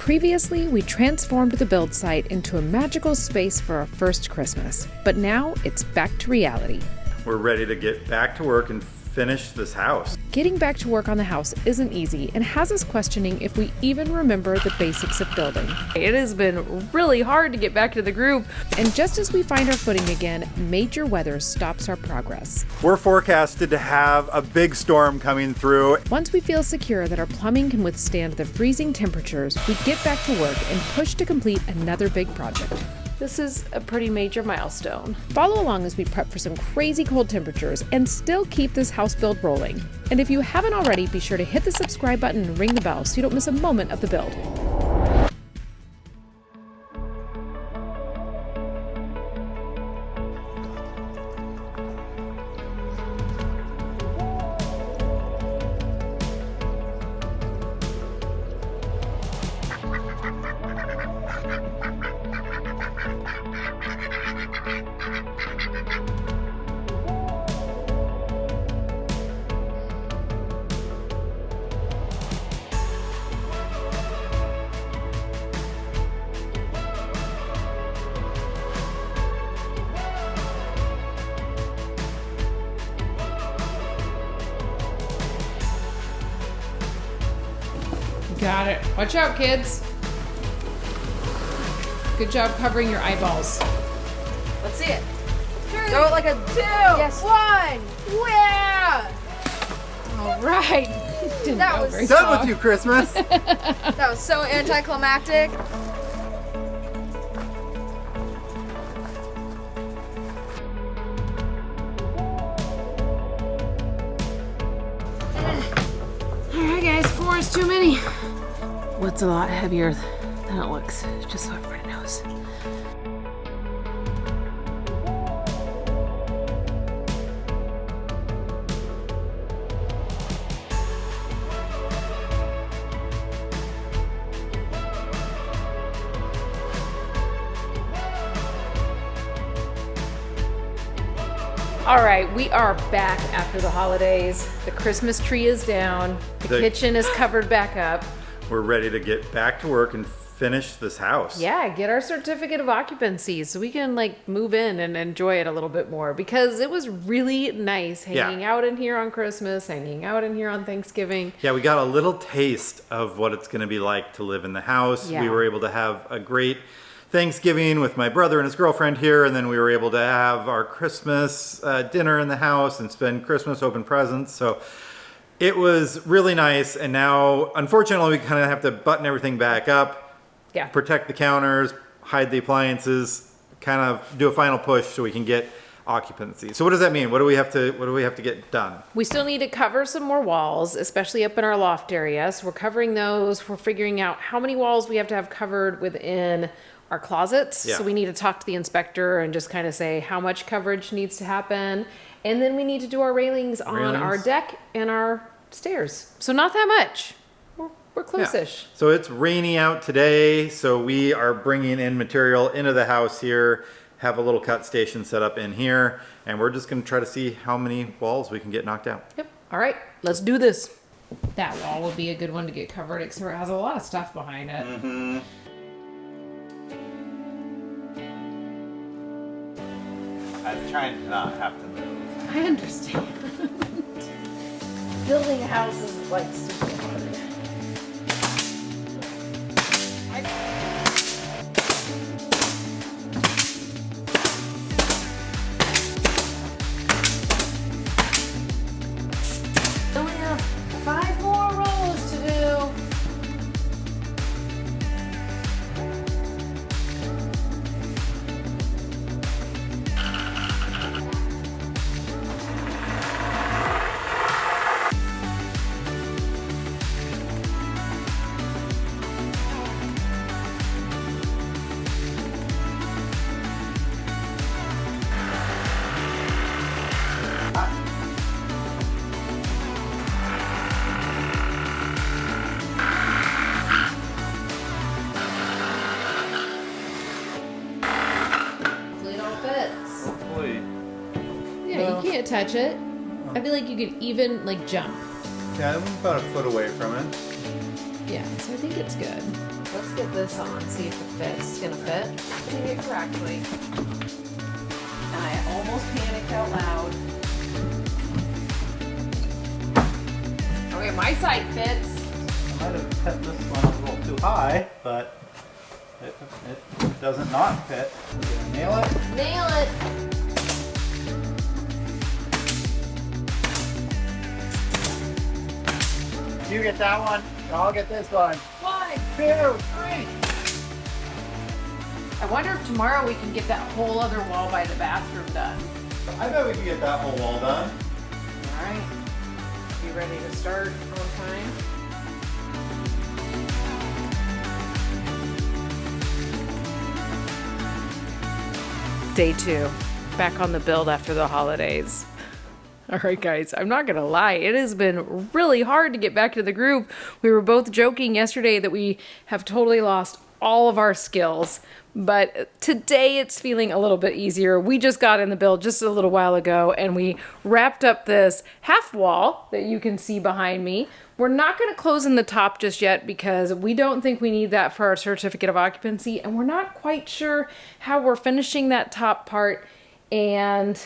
Previously, we transformed the build site into a magical space for our first Christmas, but now it's back to reality. We're ready to get back to work and finish this house. Getting back to work on the house isn't easy and has us questioning if we even remember the basics of building. It has been really hard to get back to the groove, and just as we find our footing again, major weather stops our progress. We're forecasted to have a big storm coming through. Once we feel secure that our plumbing can withstand the freezing temperatures, we get back to work and push to complete another big project. This is a pretty major milestone. Follow along as we prep for some crazy cold temperatures and still keep this house build rolling. And if you haven't already, be sure to hit the subscribe button and ring the bell so you don't miss a moment of the build. Got it. Watch out, kids. Good job covering your eyeballs. Let's see it. Throw it like a 2. Yes. 1. Yeah. All right. That was Done strong. With you, Christmas. That was so anticlimactic. All right, guys. 4 is too many. Wood's a lot heavier than it looks, just so everybody knows. All right, we are back after the holidays. The Christmas tree is down. The kitchen is covered back up. We're ready to get back to work and finish this house. Yeah, get our certificate of occupancy so we can move in and enjoy it a little bit more, because it was really nice hanging out in here on Christmas, hanging out in here on Thanksgiving. Yeah, we got a little taste of what it's going to be like to live in the house. Yeah. We were able to have a great Thanksgiving with my brother and his girlfriend here, and then we were able to have our Christmas dinner in the house and spend Christmas open presents. So it was really nice, and now unfortunately we kind of have to button everything back up, protect the counters, hide the appliances, kind of do a final push so we can get occupancy. So what does that mean? What do we have to get done? We still need to cover some more walls, especially up in our loft area. So we're covering those. We're figuring out how many walls we have to have covered within our closets. Yeah. So we need to talk to the inspector and just kind of say how much coverage needs to happen. And then we need to do our railings on our deck and our stairs. So not that much. We're close-ish. Yeah. So it's rainy out today, so we are bringing in material into the house here, have a little cut station set up in here, and we're just going to try to see how many walls we can get knocked out. Yep. All right, let's do this. That wall would be a good one to get covered, except it has a lot of stuff behind it. Mm-hmm. I'm trying to not have to move. I understand. Building a house is super hard. I only have 5 more rows to do. Yeah, you can't touch it. I feel like you could even like jump. Yeah, I'm about a foot away from it. Yeah, so I think it's good. Let's get this on, see if it fits. It's gonna fit. Doing it correctly. And I almost panicked out loud. Okay, my side fits. I might have cut this one a little too high, but it doesn't not fit. Nail it? Nail it. You get that one, I'll get this one. 1, 2, 3. I wonder if tomorrow we can get that whole other wall by the bathroom done. I bet we can get that whole wall done. All right. You ready to start on time? Day 2, back on the build after the holidays. All right, guys, I'm not gonna lie, it has been really hard to get back to the groove. We were both joking yesterday that we have totally lost all of our skills, but today it's feeling a little bit easier. We just got in the build just a little while ago and we wrapped up this half wall that you can see behind me. We're not going to close in the top just yet because we don't think we need that for our certificate of occupancy, and we're not quite sure how we're finishing that top part, and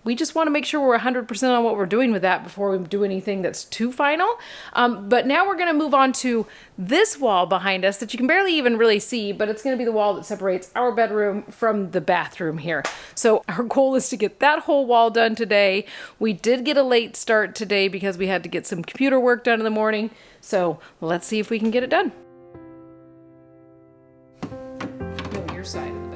we just want to make sure we're 100% on what we're doing with that before we do anything that's too final. But now we're going to move on to this wall behind us that you can barely even really see, but it's going to be the wall that separates our bedroom from the bathroom here. So our goal is to get that whole wall done today. We did get a late start today because we had to get some computer work done in the morning. So let's see if we can get it done. Go your side of the bed.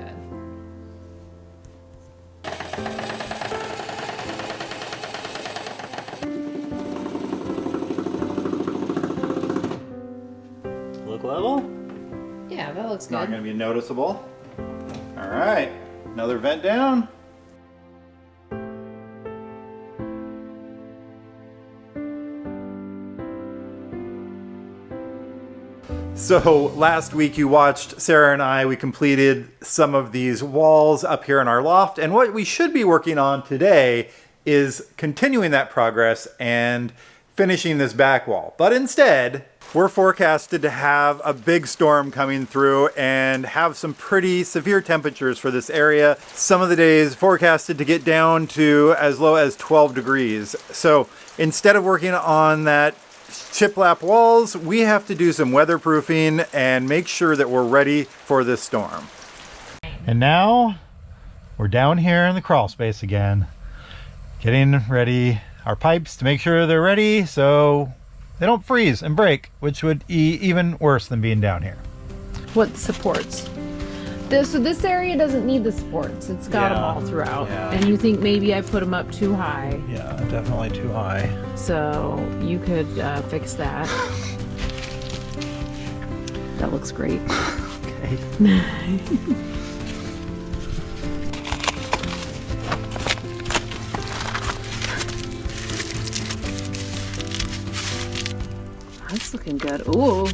Look level? Yeah, that looks Not good. going to be noticeable. All right, another vent down. So last week you watched Sarah and I, we completed some of these walls up here in our loft, and what we should be working on today is continuing that progress and finishing this back wall. But instead, we're forecasted to have a big storm coming through and have some pretty severe temperatures for this area. Some of the days forecasted to get down to as low as 12 degrees. So instead of working on that shiplap walls, we have to do some weatherproofing and make sure that we're ready for this storm. And now we're down here in the crawl space again, getting ready our pipes to make sure they're ready so they don't freeze and break, which would be even worse than being down here. What supports? So this area doesn't need the supports. It's got them all throughout. Yeah. And you think maybe I put them up too high. Yeah, definitely too high. So you could fix that. That looks great. Okay. That's looking good. Ooh.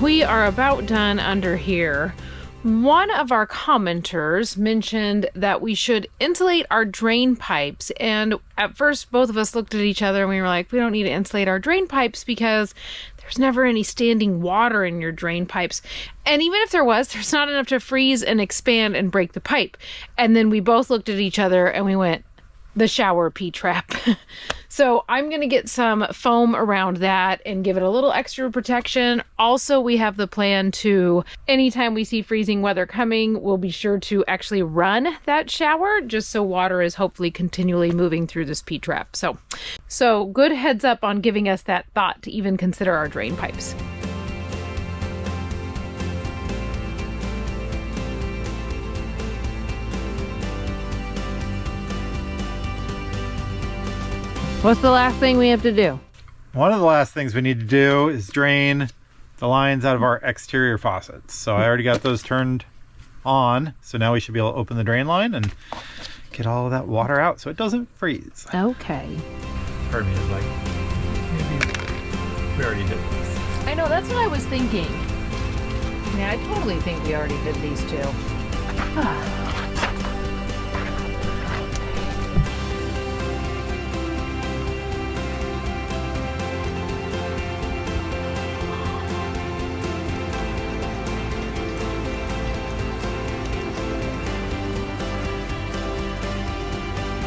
We are about done under here. One of our commenters mentioned that we should insulate our drain pipes, and at first both of us looked at each other and we were like, we don't need to insulate our drain pipes because there's never any standing water in your drain pipes. And even if there was, there's not enough to freeze and expand and break the pipe. And then we both looked at each other and we went, the shower P-trap. So I'm going to get some foam around that and give it a little extra protection. Also, we have the plan to, anytime we see freezing weather coming, we'll be sure to actually run that shower just so water is hopefully continually moving through this P-trap. So good heads up on giving us that thought to even consider our drain pipes. What's the last thing we have to do? One of the last things we need to do is drain the lines out of our exterior faucets. So I already got those turned on. So now we should be able to open the drain line and get all of that water out so it doesn't freeze. Okay. Part of me is like, maybe we already did this. I know, that's what I was thinking. Yeah, I totally think we already did these two.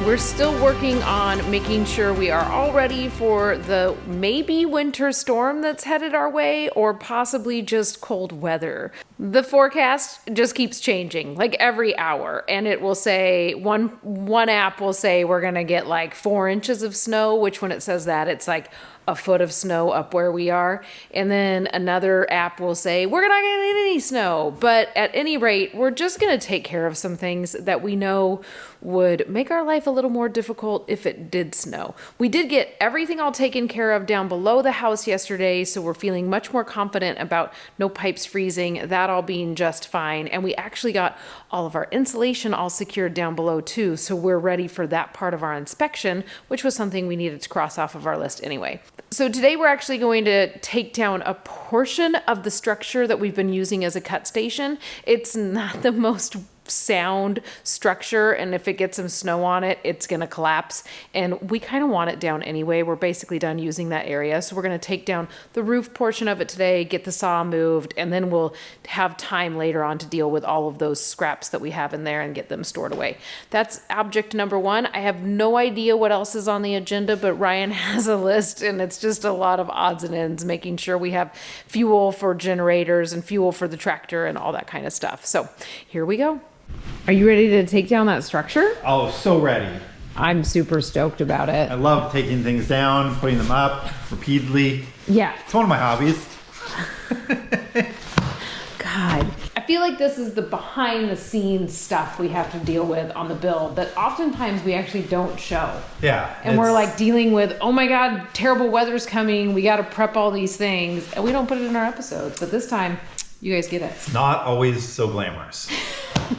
We're still working on making sure we are all ready for the maybe winter storm that's headed our way, or possibly just cold weather. The forecast just keeps changing like every hour, and it will say one app will say we're gonna get like 4 inches of snow, which when it says that, it's like a foot of snow up where we are. And then another app will say we're not gonna get any snow. But at any rate, we're just gonna take care of some things that we know would make our life a little more difficult if it did snow. We did get everything all taken care of down below the house yesterday, so we're feeling much more confident about no pipes freezing, that all being just fine. And we actually got all of our insulation all secured down below too, so we're ready for that part of our inspection, which was something we needed to cross off of our list anyway. So today we're actually going to take down a portion of the structure that we've been using as a cut station. It's not the most sound structure, and if it gets some snow on it, it's gonna collapse, and we kind of want it down anyway. We're basically done using that area, so we're gonna take down the roof portion of it today, get the saw moved, and then we'll have time later on to deal with all of those scraps that we have in there and get them stored away. That's object number one. I have no idea what else is on the agenda, but Ryan has a list, and it's just a lot of odds and ends, making sure we have fuel for generators and fuel for the tractor and all that kind of stuff. So here we go. Are you ready to take down that structure? Oh, so ready. I'm super stoked about it. I love taking things down, putting them up repeatedly. Yeah. It's one of my hobbies. God. I feel like this is the behind the scenes stuff we have to deal with on the build that oftentimes we actually don't show. Yeah. And we're like dealing with, oh my God, terrible weather's coming. We got to prep all these things. And we don't put it in our episodes. But this time, you guys get it. It's not always so glamorous.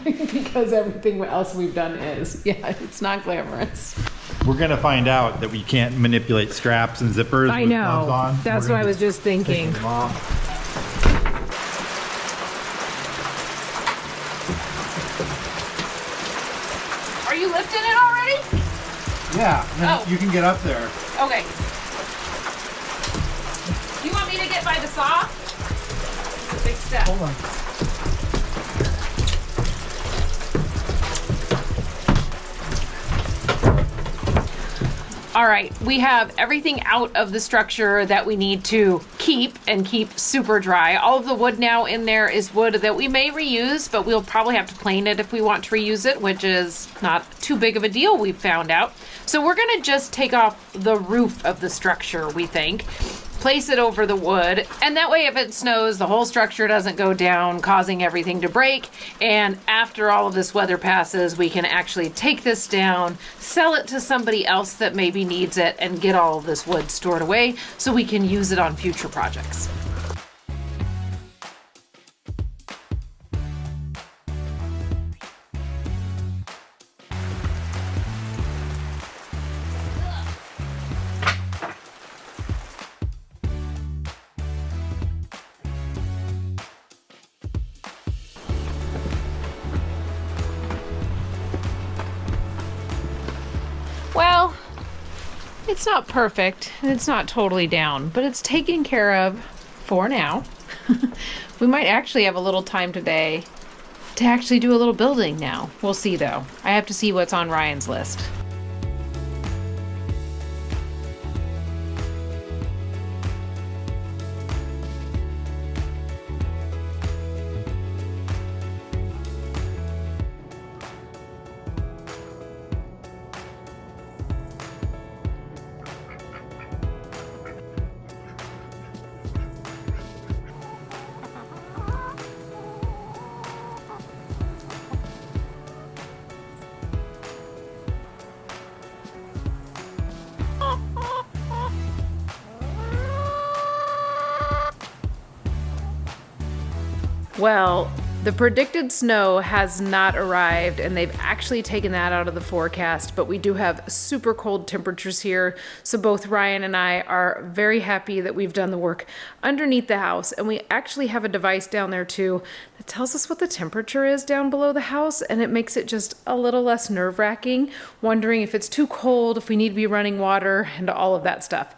Because everything else we've done is. Yeah, it's not glamorous. We're going to find out that we can't manipulate straps and zippers. I know. With gloves on. That's what I was just thinking. Them off. Are you lifting it already? Yeah, you can get up there. Okay. Do you want me to get by the saw? It's a big step. Hold on. All right, we have everything out of the structure that we need to keep and keep super dry. All of the wood now in there is wood that we may reuse, but we'll probably have to plane it if we want to reuse it, which is not too big of a deal, we've found out. So we're gonna just take off the roof of the structure, we think, place it over the wood, and that way if it snows, the whole structure doesn't go down, causing everything to break. And after all of this weather passes, we can actually take this down, sell it to somebody else that maybe needs it, and get all of this wood stored away so we can use it on future projects. Well, it's not perfect and it's not totally down, but it's taken care of for now. We might actually have a little time today to actually do a little building now. We'll see though. I have to see what's on Ryan's list. Well, the predicted snow has not arrived, and they've actually taken that out of the forecast, but we do have super cold temperatures here. So both Ryan and I are very happy that we've done the work underneath the house, and we actually have a device down there too that tells us what the temperature is down below the house, and it makes it just a little less nerve-wracking, wondering if it's too cold, if we need to be running water, and all of that stuff.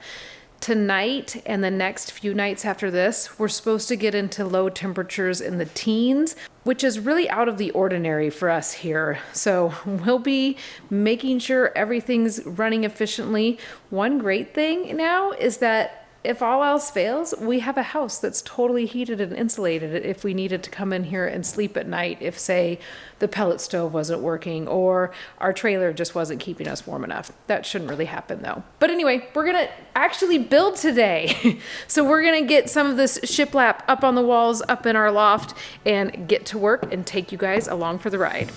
tonight and the next few nights after this, we're supposed to get into low temperatures in the teens, which is really out of the ordinary for us here. So we'll be making sure everything's running efficiently. One great thing now is that if all else fails, we have a house that's totally heated and insulated if we needed to come in here and sleep at night if, say, the pellet stove wasn't working or our trailer just wasn't keeping us warm enough. That shouldn't really happen though. But anyway, we're gonna actually build today. So we're gonna get some of this shiplap up on the walls, up in our loft, and get to work and take you guys along for the ride.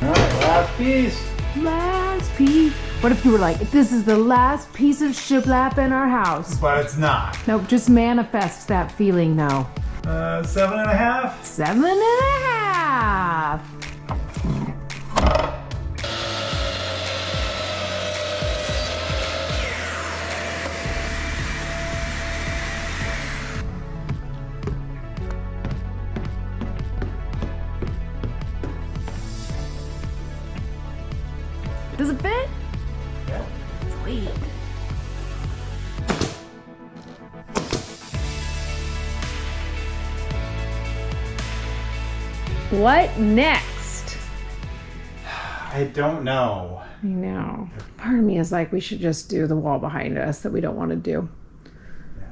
Last piece. Last piece. What if you were like, this is the last piece of shiplap in our house? But it's not. Nope, just manifest that feeling now. 7.5. 7.5. Does it fit? Yeah. Sweet. What next? I don't know. I know. Part of me is like, we should just do the wall behind us that we don't want to do. Yeah.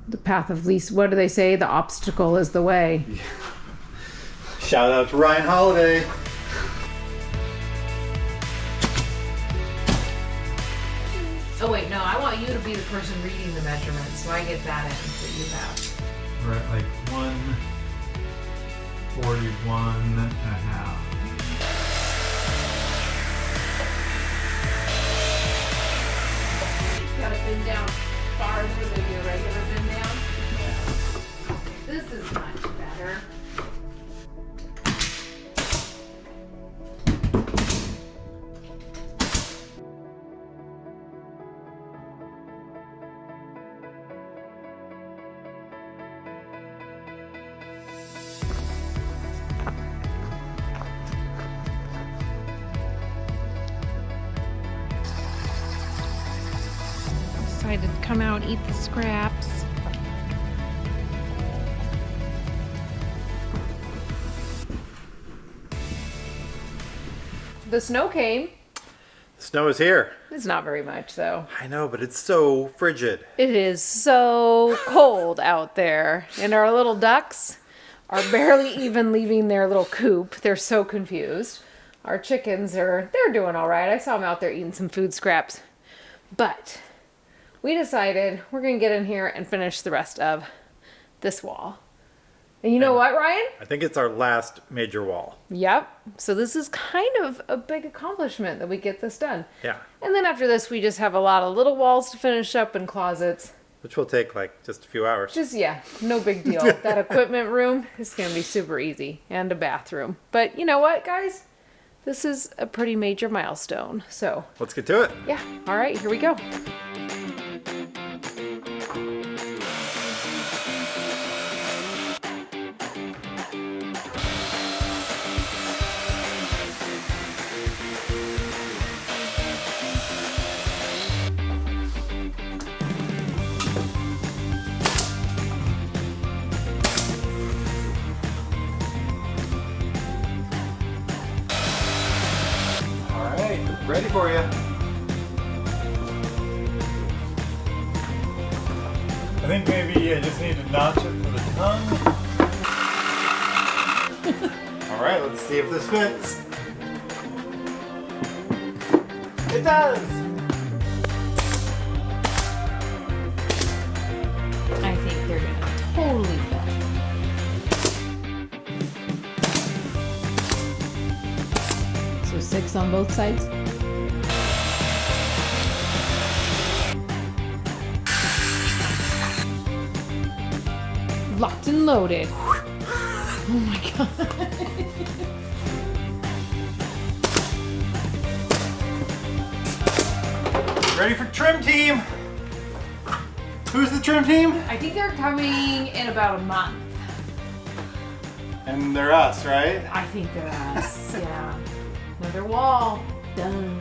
The path of least, what do they say? The obstacle is the way. Shout out to Ryan Holiday. Oh wait, no, I want you to be the person reading the measurements, so I get that in that you have. We're at like 141.5. Got to bend down farther than your regular bend down. This is much better. Decided to come out, eat the scraps. The snow came. The snow is here. It's not very much though. I know, but it's so frigid. It is so cold out there. And our little ducks are barely even leaving their little coop. They're so confused. Our chickens they're doing all right. I saw them out there eating some food scraps. But we decided we're going to get in here and finish the rest of this wall. And you know what, Ryan? I think it's our last major wall. Yep. So this is kind of a big accomplishment that we get this done. Yeah. And then after this, we just have a lot of little walls to finish up and closets. Which will take like just a few hours. Just, yeah, no big deal. That equipment room is going to be super easy. And a bathroom. But you know what, guys? This is a pretty major milestone. So Let's get to it. yeah. All right, here we go. Ready for you. I think maybe I just need to notch it for the tongue. All right, let's see if this fits. It does. I think they're gonna totally fit. So 6 on both sides. Locked and loaded. Oh my god. Ready for trim team. Who's the trim team? I think they're coming in about a month. And they're us, right? I think they're us. Yeah. Another wall. Done.